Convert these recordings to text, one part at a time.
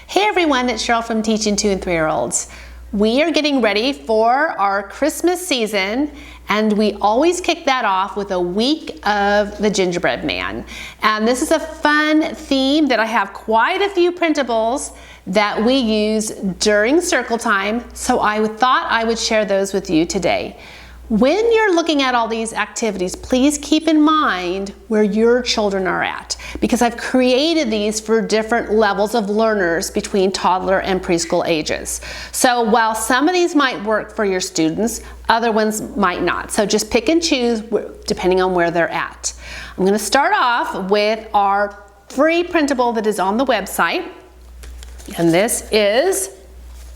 Hey everyone, it's Cheryl from Teaching 2 and 3-year-olds. We are getting ready for our Christmas season, and we always kick that off with a week of the Gingerbread Man. And this is a fun theme that I have quite a few printables that we use during circle time, so I thought I would share those with you today. When you're looking at all these activities, please keep in mind where your children are at, because I've created these for different levels of learners between toddler and preschool ages. So while some of these might work for your students, other ones might not. So just pick and choose depending on where they're at. I'm going to start off with our free printable that is on the website, and this is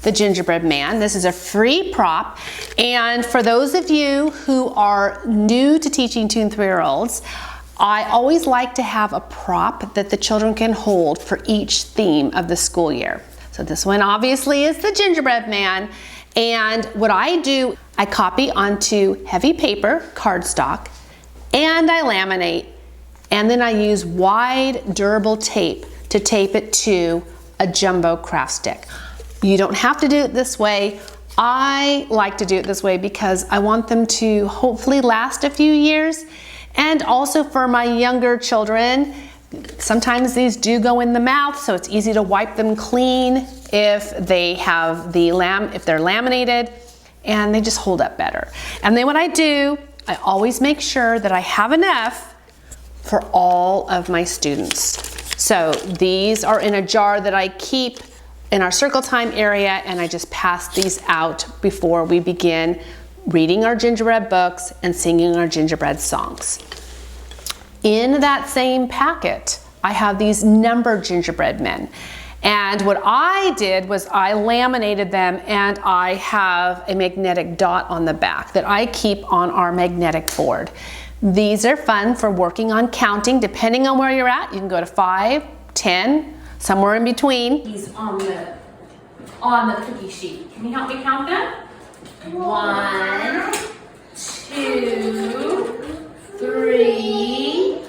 the Gingerbread Man. This is a free prop, and for those of you who are new to teaching 2 and 3-year-olds, I always like to have a prop that the children can hold for each theme of the school year. So this one obviously is the Gingerbread Man, and what I do, I copy onto heavy paper, cardstock, and I laminate, and then I use wide durable tape to tape it to a jumbo craft stick. You don't have to do it this way. I like to do it this way because I want them to hopefully last a few years. And also for my younger children, sometimes these do go in the mouth, so it's easy to wipe them clean if they have if they're laminated, and they just hold up better. And then what I do, I always make sure that I have enough for all of my students. So these are in a jar that I keep in our circle time area, and I just pass these out before we begin reading our gingerbread books and singing our gingerbread songs. In that same packet, I have these numbered gingerbread men. And what I did was I laminated them, and I have a magnetic dot on the back that I keep on our magnetic board. These are fun for working on counting. Depending on where you're at, you can go to 5, 10, somewhere in between. He's on the cookie sheet. Can you help me count them? 1, 2, 3,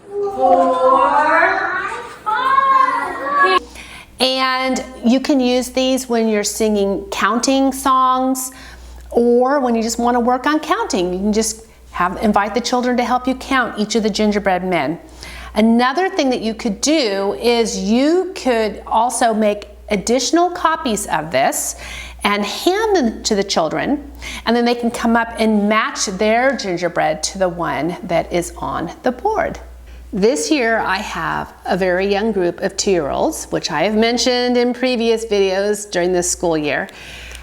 4, 5. And you can use these when you're singing counting songs, or when you just want to work on counting. You can just invite the children to help you count each of the gingerbread men. Another thing that you could do is you could also make additional copies of this and hand them to the children, and then they can come up and match their gingerbread to the one that is on the board. This year I have a very young group of 2-year-olds, which I have mentioned in previous videos during this school year.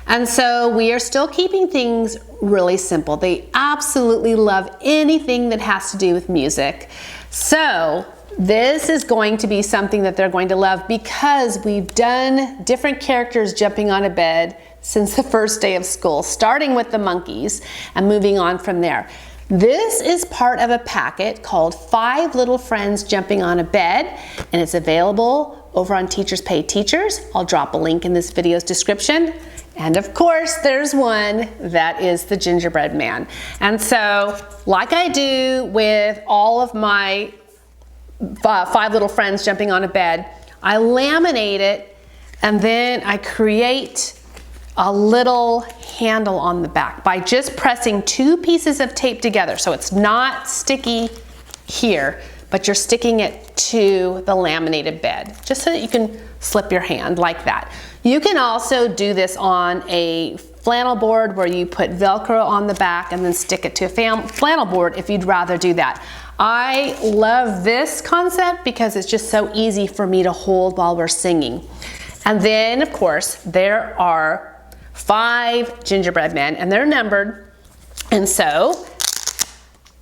And so we are still keeping things really simple. They absolutely love anything that has to do with music. So this is going to be something that they're going to love, because we've done different characters jumping on a bed since the first day of school, starting with the monkeys and moving on from there. This is part of a packet called 5 Little Friends Jumping on a Bed, and it's available over on Teachers Pay Teachers. I'll drop a link in this video's description. And of course, there's one that is the Gingerbread Man. And so, like I do with all of my 5 Little Friends Jumping on a Bed, I laminate it, and then I create a little handle on the back by just pressing 2 pieces of tape together. So it's not sticky here, but you're sticking it to the laminated bed, just so that you can slip your hand like that. You can also do this on a flannel board where you put Velcro on the back and then stick it to a flannel board if you'd rather do that. I love this concept because it's just so easy for me to hold while we're singing. And then, of course, there are 5 gingerbread men, and they're numbered. And so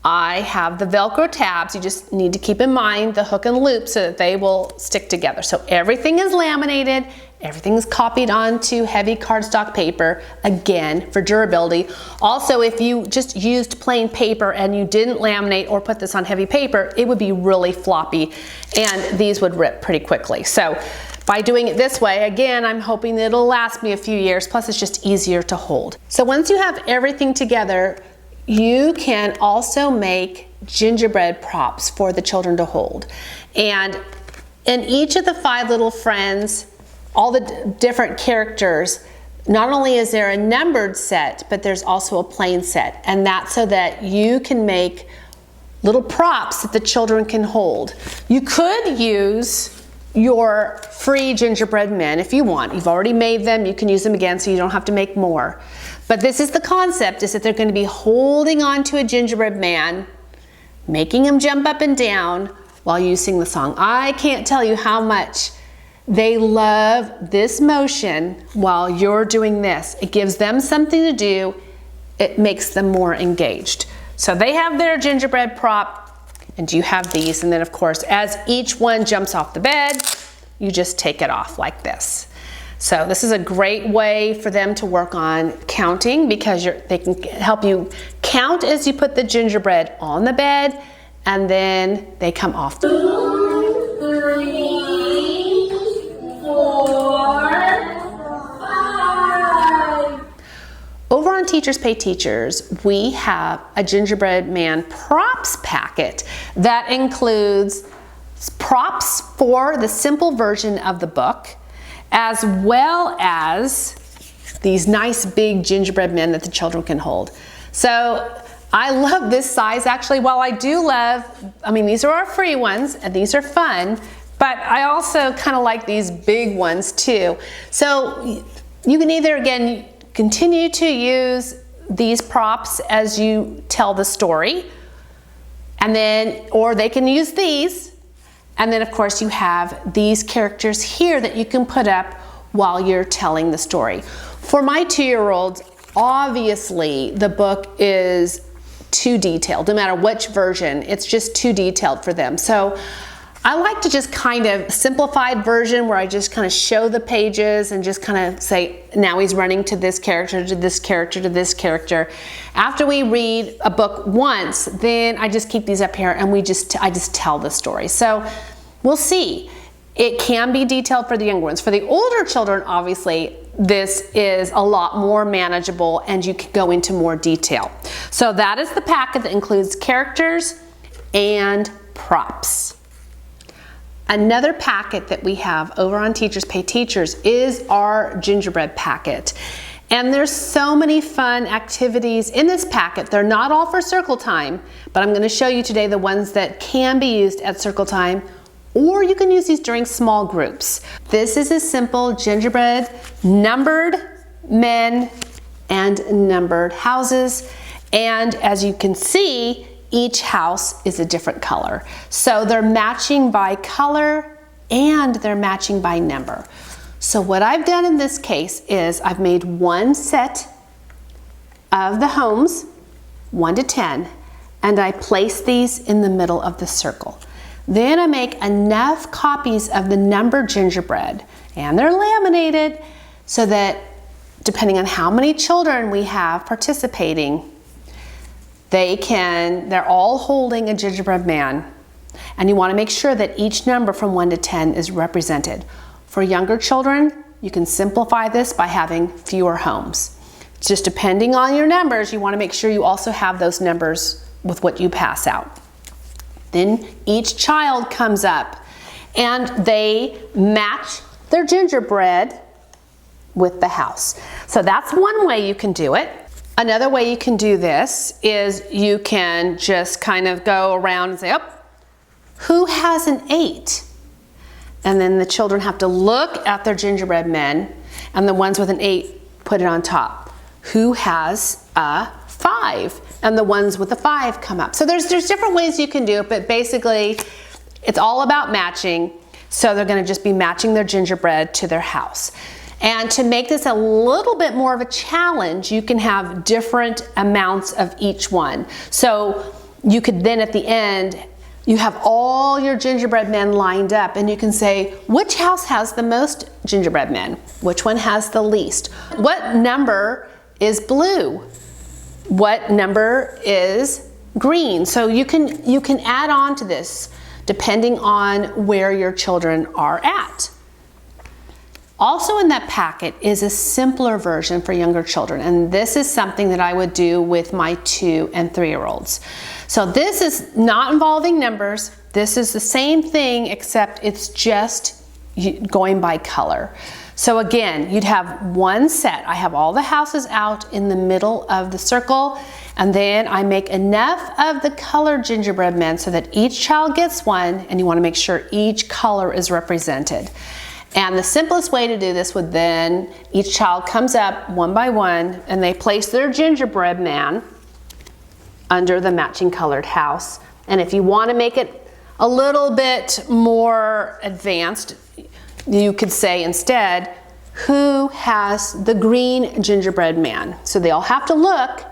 I have the Velcro tabs. You just need to keep in mind the hook and loop so that they will stick together. So everything is laminated, everything is copied onto heavy cardstock paper, again, for durability. Also, if you just used plain paper and you didn't laminate or put this on heavy paper, it would be really floppy, and these would rip pretty quickly. So by doing it this way, again, I'm hoping that it'll last me a few years, plus it's just easier to hold. So once you have everything together, you can also make gingerbread props for the children to hold. And in each of the 5 Little Friends all the different characters. Not only is there a numbered set, but there's also a plain set, and that's so that you can make little props that the children can hold. You could use your free gingerbread men if you want. You've already made them, you can use them again so you don't have to make more. But this is the concept, is that they're going to be holding on to a gingerbread man, making him jump up and down while you sing the song. I can't tell you how much they love this motion while you're doing this. It gives them something to do. It makes them more engaged. So they have their gingerbread prop, and you have these. And then of course, as each one jumps off the bed, you just take it off like this. So this is a great way for them to work on counting, because they can help you count as you put the gingerbread on the bed, and then they come off. 2, 3, 4, 5. Over on Teachers Pay Teachers, we have a Gingerbread Man props packet that includes props for the simple version of the book, as well as these nice big gingerbread men that the children can hold. So I love this size actually. While I do love, these are our free ones and these are fun, but I also kind of like these big ones too. So you can either, again, continue to use these props as you tell the story, or they can use these. And then of course you have these characters here that you can put up while you're telling the story. For my 2-year-olds, obviously the book is too detailed. No matter which version, it's just too detailed for them. So I like to just kind of simplified version where I just kind of show the pages and just kind of say, now he's running to this character, to this character, to this character. After we read a book once, then I just keep these up here and I just tell the story. So we'll see. It can be detailed for the younger ones. For the older children, obviously, this is a lot more manageable and you can go into more detail. So that is the packet that includes characters and props. Another packet that we have over on Teachers Pay Teachers is our gingerbread packet. And there's so many fun activities in this packet. They're not all for circle time, but I'm going to show you today the ones that can be used at circle time, or you can use these during small groups. This is a simple gingerbread, numbered men and numbered houses. And as you can see, each house is a different color. So they're matching by color and they're matching by number. So what I've done in this case is I've made one set of the homes, 1 to 10, and I place these in the middle of the circle. Then I make enough copies of the numbered gingerbread, and they're laminated so that depending on how many children we have participating, they're all holding a gingerbread man. And you want to make sure that each number from 1 to 10 is represented. For younger children, you can simplify this by having fewer homes. Just depending on your numbers, you want to make sure you also have those numbers with what you pass out. Then each child comes up and they match their gingerbread with the house. So that's one way you can do it. Another way you can do this is you can just kind of go around and say, oh, who has an 8? And then the children have to look at their gingerbread men, and the ones with an 8 put it on top. Who has a 5? And the ones with a 5 come up. So there's different ways you can do it, but basically it's all about matching. So they're going to just be matching their gingerbread to their house. And to make this a little bit more of a challenge, you can have different amounts of each one. So you could then at the end, you have all your gingerbread men lined up and you can say, which house has the most gingerbread men? Which one has the least? What number is blue? What number is green? So you can add on to this depending on where your children are at. Also in that packet is a simpler version for younger children, and this is something that I would do with my 2 and 3-year-olds. So this is not involving numbers. This is the same thing except it's just going by color. So again, you'd have one set. I have all the houses out in the middle of the circle, and then I make enough of the colored gingerbread men so that each child gets one, and you want to make sure each color is represented. And the simplest way to do this would then, each child comes up one by one and they place their gingerbread man under the matching colored house. And if you want to make it a little bit more advanced, you could say instead, who has the green gingerbread man? So they all have to look,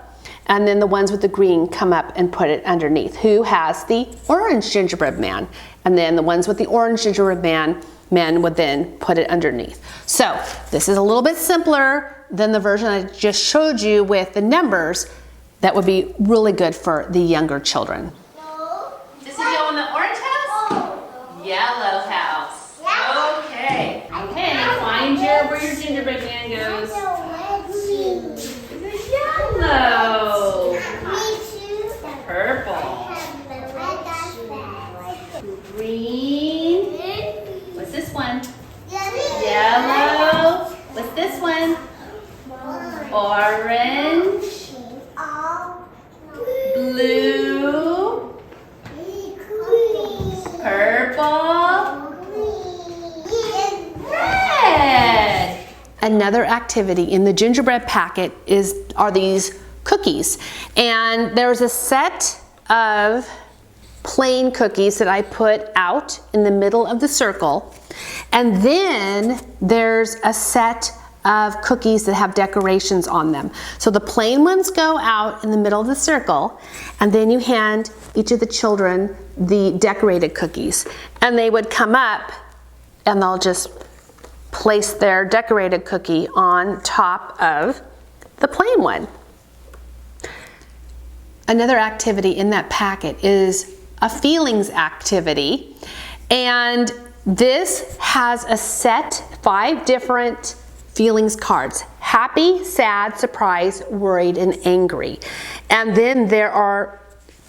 and then the ones with the green come up and put it underneath. Who has the orange gingerbread man? And then the ones with the orange gingerbread men would then put it underneath. So this is a little bit simpler than the version I just showed you with the numbers. That would be really good for the younger children. Does it go in the orange house? Yellow house. Okay. Okay, find where your gingerbread man goes. Yellow. Purple. Green. What's this one? Yellow. What's this one? Orange. Blue. Purple. Red. Another activity in the gingerbread packet are these cookies. And there's a set of plain cookies that I put out in the middle of the circle. And then there's a set of cookies that have decorations on them. So the plain ones go out in the middle of the circle, and then you hand each of the children the decorated cookies. And they would come up and they'll just place their decorated cookie on top of the plain one. Another activity in that packet is a feelings activity, and this has a set 5 different feelings cards: happy, sad, surprised, worried, and angry. And then there are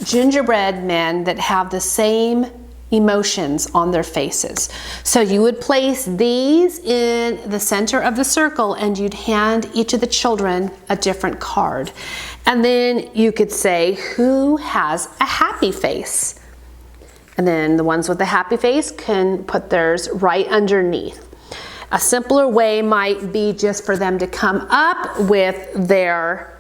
gingerbread men that have the same emotions on their faces. So you would place these in the center of the circle, and you'd hand each of the children a different card. And then you could say, who has a happy face? And then the ones with the happy face can put theirs right underneath. A simpler way might be just for them to come up with their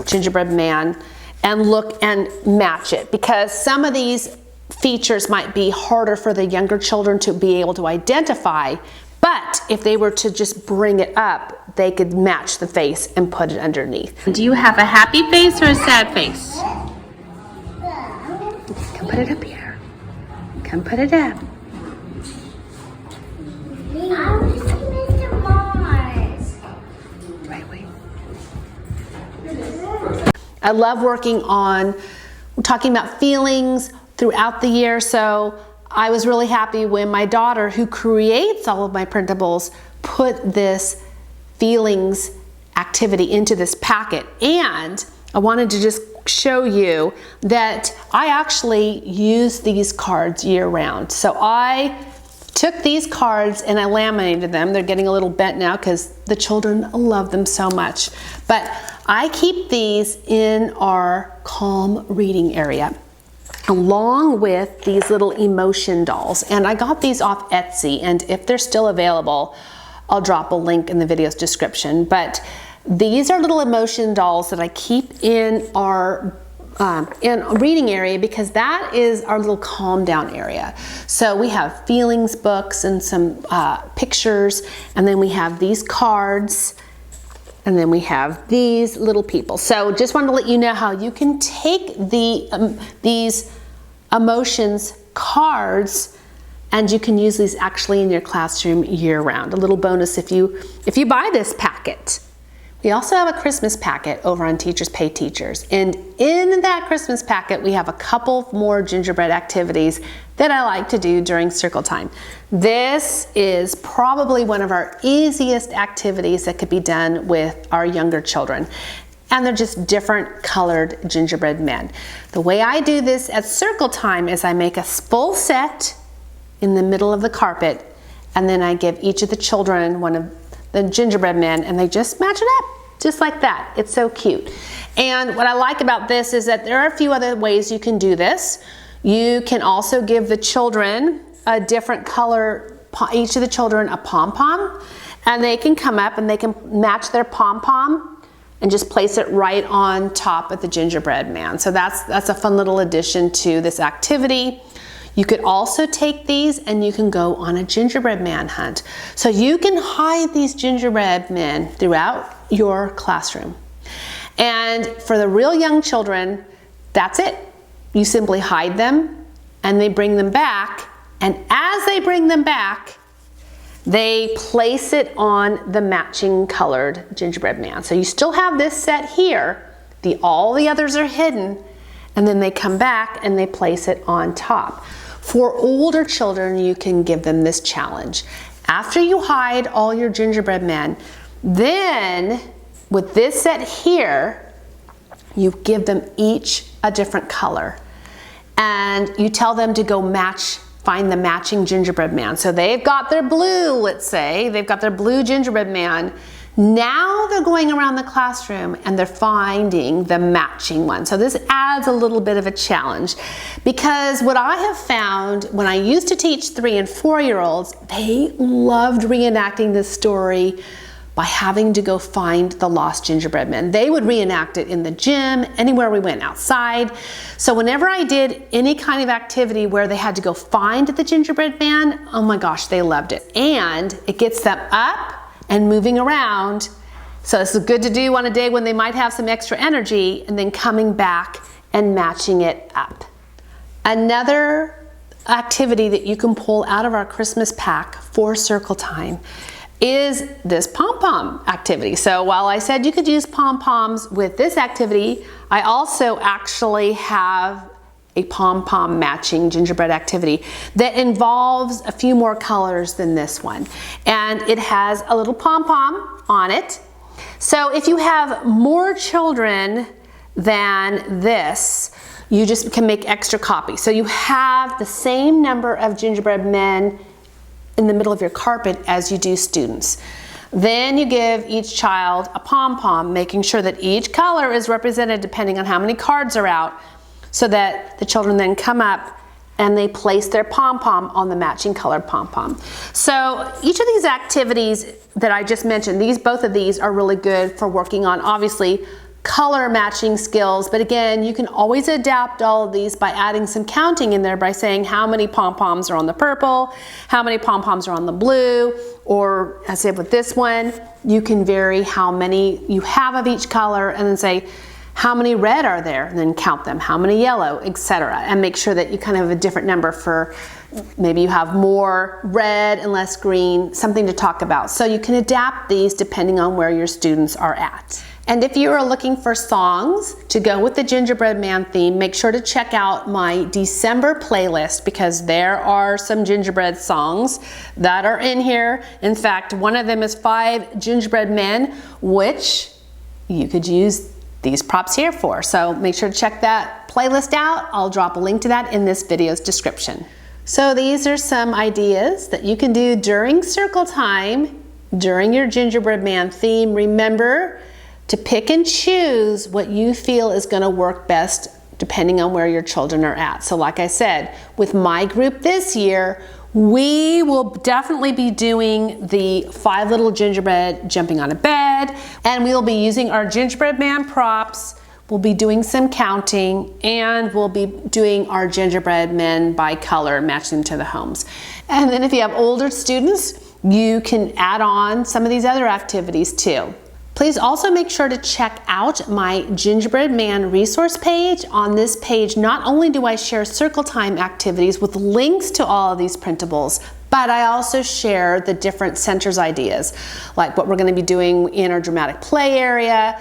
gingerbread man and look and match it, because some of these features might be harder for the younger children to be able to identify, but if they were to just bring it up, they could match the face and put it underneath. Do you have a happy face or a sad face? Come put it up here. Come put it up. I love working on talking about feelings throughout the year, so I was really happy when my daughter, who creates all of my printables, put this feelings activity into this packet. And I wanted to just show you that I actually use these cards year round. So I took these cards and I laminated them. They're getting a little bent now because the children love them so much. But I keep these in our calm reading area, along with these little emotion dolls. And I got these off Etsy, and if they're still available, I'll drop a link in the video's description. But these are little emotion dolls that I keep in our reading area, because that is our little calm down area. So we have feelings books and some pictures, and then we have these cards, and then we have these little people. So just wanted to let you know how you can take these emotions cards, and you can use these actually in your classroom year round. A little bonus if you buy this packet. We also have a Christmas packet over on Teachers Pay Teachers, and in that Christmas packet we have a couple more gingerbread activities that I like to do during circle time. This is probably one of our easiest activities that could be done with our younger children, and they're just different colored gingerbread men. The way I do this at circle time is I make a full set in the middle of the carpet, and then I give each of the children one of the gingerbread men, and they just match it up, just like that. It's so cute. And what I like about this is that there are a few other ways you can do this. You can also give the children a different color, each of the children a pom-pom, and they can come up and they can match their pom-pom and just place it right on top of the gingerbread man. So that's a fun little addition to this activity. You could also take these and you can go on a gingerbread man hunt. So you can hide these gingerbread men throughout your classroom. And for the real young children, that's it. You simply hide them and they bring them back. And as they bring them back, they place it on the matching colored gingerbread man. So you still have this set here. All the others are hidden. And then they come back and they place it on top. For older children, you can give them this challenge. After you hide all your gingerbread men, then with this set here, you give them each a different color. And you tell them to go find the matching gingerbread man. So they've got their blue, let's say, they've got their blue gingerbread man. Now they're going around the classroom and they're finding the matching one. So this adds a little bit of a challenge, because what I have found when I used to teach 3- and 4-year-olds, they loved reenacting this story by having to go find the lost gingerbread man. They would reenact it in the gym, anywhere we went outside. So whenever I did any kind of activity where they had to go find the gingerbread man, oh my gosh, they loved it. And it gets them up and moving around. So it's good to do on a day when they might have some extra energy, and then coming back and matching it up. Another activity that you can pull out of our Christmas pack for circle time is this pom-pom activity. So while I said you could use pom-poms with this activity, I also actually have a pom-pom matching gingerbread activity that involves a few more colors than this one. And it has a little pom-pom on it. So if you have more children than this, you just can make extra copies. So you have the same number of gingerbread men in the middle of your carpet as you do students. Then you give each child a pom-pom, making sure that each color is represented depending on how many cards are out, so that the children then come up and they place their pom-pom on the matching colored pom-pom. So each of these activities that I just mentioned, both of these are really good for working on, obviously, color matching skills. But again, you can always adapt all of these by adding some counting in there by saying how many pom-poms are on the purple, how many pom-poms are on the blue, or as I said with this one, you can vary how many you have of each color and then say, how many red are there, and then count them, how many yellow, etc. And make sure that you kind of have a different number for maybe you have more red and less green, something to talk about. So you can adapt these depending on where your students are at. And if you are looking for songs to go with the Gingerbread Man theme, make sure to check out my December playlist, because there are some gingerbread songs that are in here. In fact, one of them is 5 gingerbread men, which you could use these props here for. So make sure to check that playlist out. I'll drop a link to that in this video's description. So these are some ideas that you can do during circle time, during your Gingerbread Man theme. Remember to pick and choose what you feel is going to work best depending on where your children are at. So like I said, with my group this year, we will definitely be doing the 5 little gingerbread jumping on a bed, and we'll be using our Gingerbread Man props. We'll be doing some counting, and we'll be doing our gingerbread men by color, matching them to the homes. And then if you have older students, you can add on some of these other activities too. Please also make sure to check out my Gingerbread Man resource page. On this page, not only do I share circle time activities with links to all of these printables, but I also share the different centers ideas, like what we're going to be doing in our dramatic play area,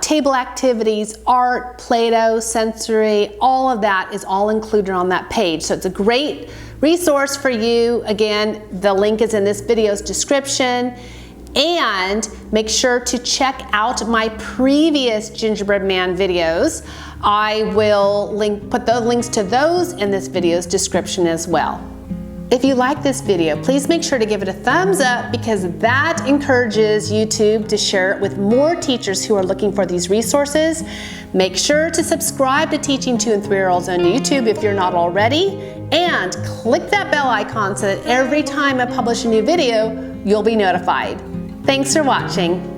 table activities, art, Play-Doh, sensory, all of that is all included on that page. So it's a great resource for you. Again, the link is in this video's description. And make sure to check out my previous Gingerbread Man videos. I will put the links to those in this video's description as well. If you like this video, please make sure to give it a thumbs up because that encourages YouTube to share it with more teachers who are looking for these resources. Make sure to subscribe to Teaching 2 and 3-year-olds on YouTube if you're not already, and click that bell icon so that every time I publish a new video, you'll be notified. Thanks for watching.